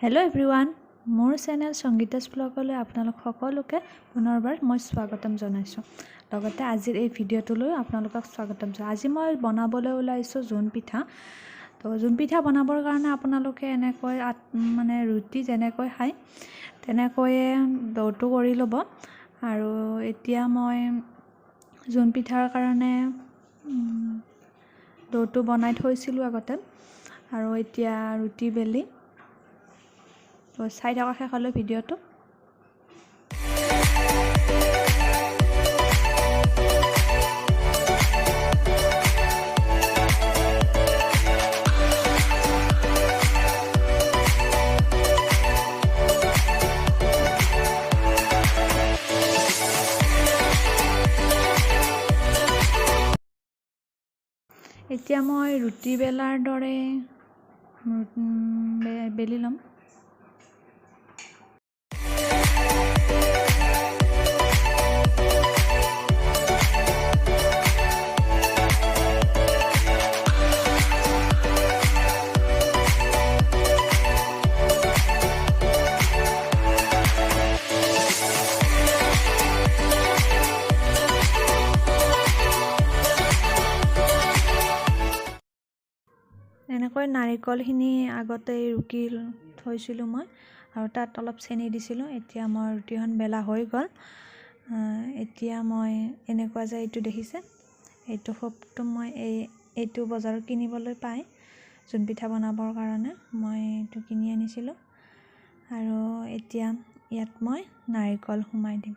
Hello' everyone, মোৰ channel সংগীতাছ ব্লগলৈ আপোনালোক সকলোকে পুনৰবাৰ মই স্বাগতম জনাইছোঁ। লগতে আজিৰ এই ভিডিঅ'টোলৈ আপোনালোকক স্বাগতম জনাইছোঁ। আজি মই বনাবলৈ ওলাইছোঁ জোন পিঠা। তো জোন পিঠা বনাবৰ কাৰণে আপোনালোকে এনেকৈ ৰুটি যেনেকৈ খায় তেনেকৈয়ে ডোটো কৰি ল'ব। আৰু এতিয়া মই জোন পিঠাৰ কাৰণে ডোটো বনাই থৈছিলোঁ আগতে, আৰু এতিয়া ৰুটি বেলি তো চাই থকা শেষলৈ ভিডিঅ'টো। এতিয়া মই ৰুটি বেলাৰ দৰে বেলি ল'ম। এনেকৈ নাৰিকলখিনি আগতে ৰুকি থৈছিলোঁ মই, আৰু তাত অলপ চেনি দিছিলোঁ। এতিয়া মই ৰুটিখন বেলা হৈ গ'ল। এতিয়া মই এনেকুৱা যে এইটো দেখিছে, এইটো খোপটো মই এইটো বজাৰত কিনিবলৈ পাই জোন পিঠা বনাবৰ কাৰণে মই এইটো কিনি আনিছিলোঁ। আৰু এতিয়া ইয়াত মই নাৰিকল সোমাই দিম।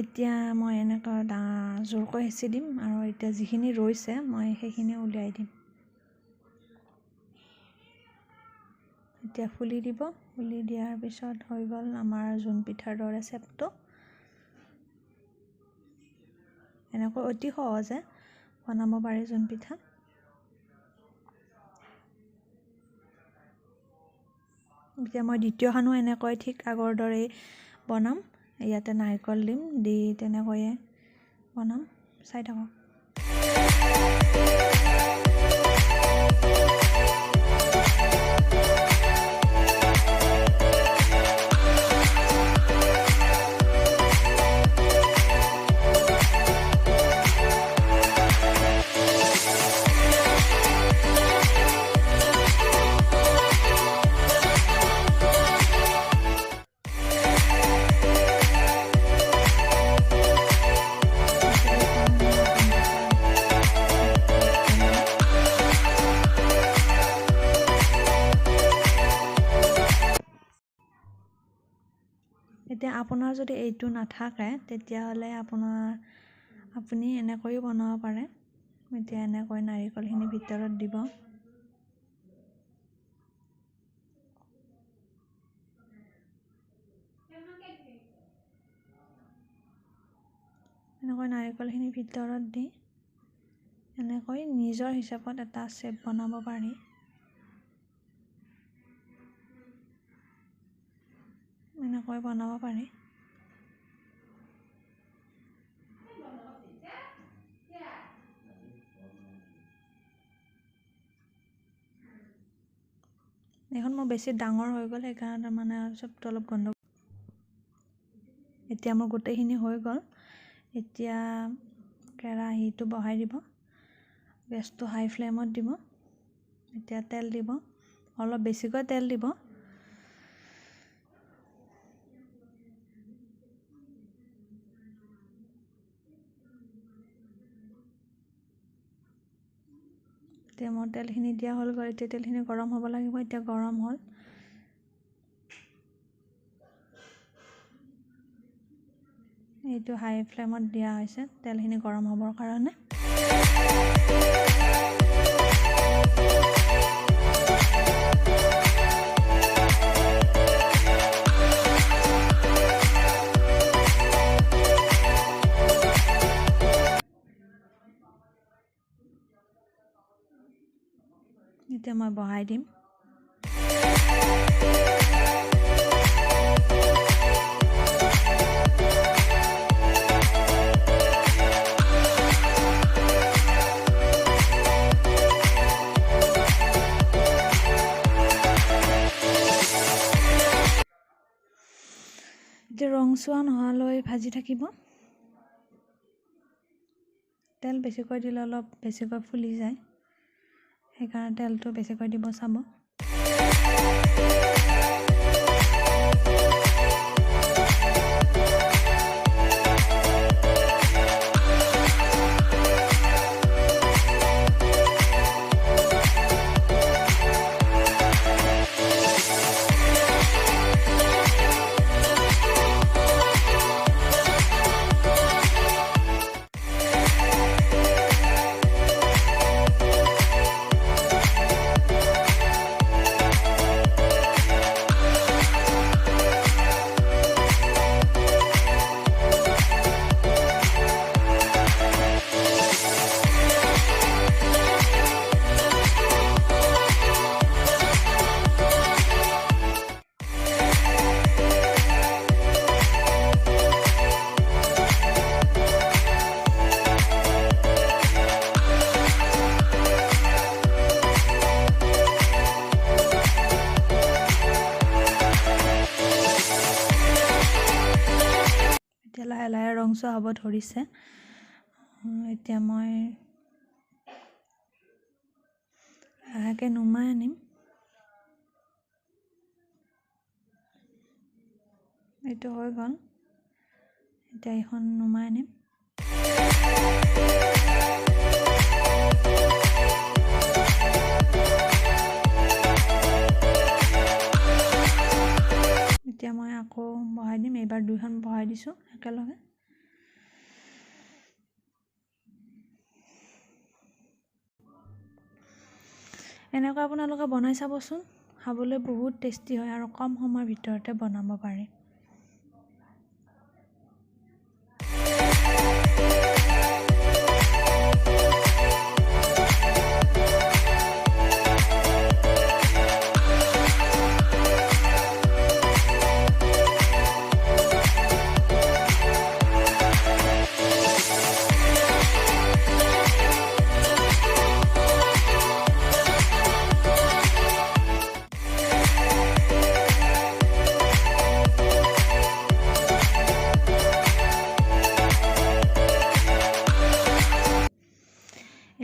এতিয়া মই এনেকৈ জোৰকৈ হেঁচি দিম, আৰু এতিয়া যিখিনি ৰৈছে মই সেইখিনি উলিয়াই দিম। এতিয়া ফুলি দিব। ফুলি দিয়াৰ পিছত হৈ গ'ল আমাৰ জোন পিঠাৰ দৰে চেপটো। এনেকৈ অতি সহজে বনাব পাৰি জোন পিঠা। এতিয়া মই দ্বিতীয়খনো এনেকৈ ঠিক আগৰ দৰেই বনাম। ইয়াতে নাৰিকল দিম, দি তেনেকৈয়ে বনাম। চাই থাকক। এতিয়া আপোনাৰ যদি এইটো নাথাকে তেতিয়াহ'লে আপুনি এনেকৈও বনাব পাৰে। এতিয়া এনেকৈ নাৰিকলখিনি ভিতৰত দিব। এনেকৈ নাৰিকলখিনি ভিতৰত দি এনেকৈ নিজৰ হিচাপত এটা শ্বেপ বনাব পাৰি। এনেকৈ বনাব পাৰি। এখন মোৰ বেছি ডাঙৰ হৈ গ'ল, সেইকাৰণে চবটো অলপ গণ্ডগোল। এতিয়া মোৰ গোটেইখিনি হৈ গ'ল। এতিয়া কেৰাহীটো বহাই দিব, গেছটো হাই ফ্লেমত দিব। এতিয়া তেল দিব, অলপ বেছিকৈ তেল দিব। এতিয়া মোৰ তেলখিনি দিয়া হ'ল গৈ। এতিয়া তেলখিনি গৰম হ'ব লাগিব। এতিয়া গৰম হ'ল। এইটো হাই ফ্লেমত দিয়া হৈছে তেলখিনি গৰম হ'বৰ কাৰণে। এতিয়া মই বহাই দিম। এতিয়া ৰংচোৱা নোহোৱালৈ ভাজি থাকিব। তেল বেছিকৈ দিলে অলপ বেছিকৈ ফুলি যায়, সেইকাৰণে তেলটো বেছিকৈ দিব চাব। এতিয়া লাহে লাহে ৰংচোৱা হ'ব ধৰিছে। এতিয়া মই লাহেকৈ নুমাই আনিম। এইটো হৈ গ'ল, এতিয়া এইখন নুমাই আনিম। এতিয়া মই আকৌ বহাই দিম। এইবাৰ দুইখন বহাই দিছোঁ একেলগে। এনেকুৱা আপোনালোকে বনাই চাবচোন, খাবলৈ বহুত টেষ্টি হয় আৰু কম সময়ৰ ভিতৰতে বনাব পাৰে।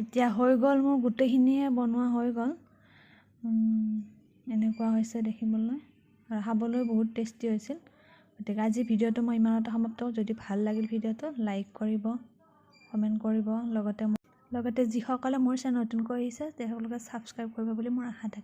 এতিয়া হৈ গ'ল, মোৰ গোটেইখিনিয়ে বনোৱা হৈ গ'ল। এনেকুৱা হৈছে দেখিবলৈ আৰু খাবলৈ বহুত টেষ্টি হৈছিল। গতিকে আজি ভিডিঅ'টো মই ইমানতে সমাপ্ত কৰোঁ। যদি ভাল লাগিল ভিডিঅ'টো লাইক কৰিব, কমেণ্ট কৰিব, লগতে যিসকলে মোৰ চেনেল নতুনকৈ আহিছে তেওঁলোকে ছাবস্ক্ৰাইব কৰিব বুলি মোৰ আশা থাকিল।